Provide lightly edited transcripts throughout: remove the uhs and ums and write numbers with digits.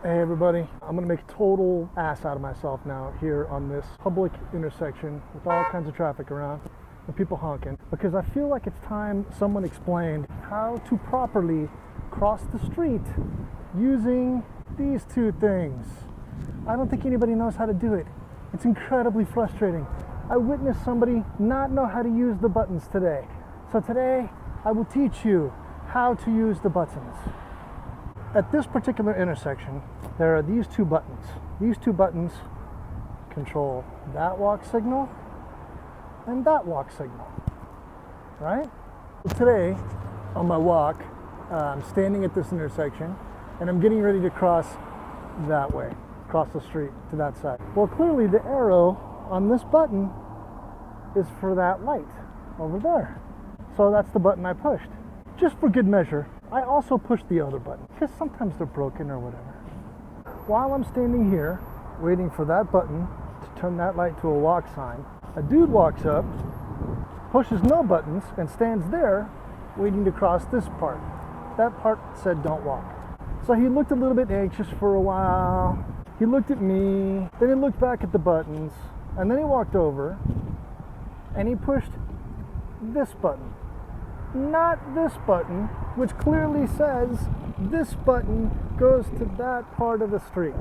Hey everybody, I'm gonna make a total ass out of myself now here on this public intersection with all kinds of traffic around and people honking, because I feel like it's time someone explained how to properly cross the street using these two things. I don't think anybody knows how to do it. It's incredibly frustrating. I witnessed somebody not know how to use the buttons today. So today I will teach you how to use the buttons. At this particular intersection, there are these two buttons. These two buttons control that walk signal and that walk signal, right? Today, on my walk, I'm standing at this intersection and I'm getting ready to cross that way, cross the street to that side. Well, clearly the arrow on this button is for that light over there. So that's the button I pushed. Just for good measure, I also pushed the other button because sometimes they're broken or whatever. While I'm standing here waiting for that button to turn that light to a walk sign, a dude walks up, pushes no buttons, and stands there waiting to cross this part. That part said don't walk. So he looked a little bit anxious for a while. He looked at me, then he looked back at the buttons, and then he walked over and he pushed this button. Not this button, which clearly says this button goes to that part of the street.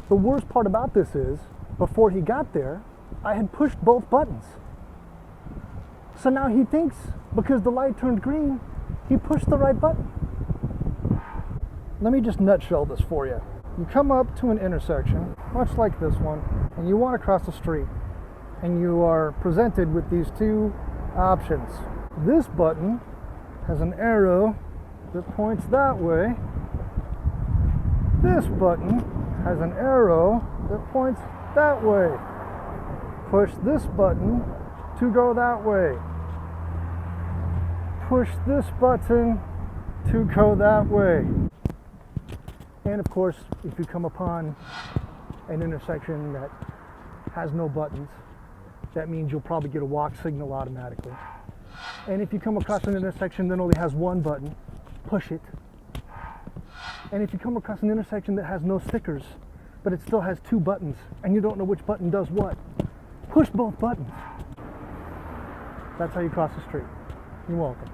The worst part about this is, before he got there, I had pushed both buttons. So now he thinks, because the light turned green, he pushed the right button. Let me just nutshell this for you. You come up to an intersection, much like this one, and you want to cross the street, and you are presented with these two options. This button has an arrow that points that way. This button has an arrow that points that way. Push this button to go that way. Push this button to go that way. And of course, if you come upon an intersection that has no buttons, that means you'll probably get a walk signal automatically. And if you come across an intersection that only has one button, push it. And if you come across an intersection that has no stickers, but it still has two buttons, and you don't know which button does what, push both buttons. That's how you cross the street. You're welcome.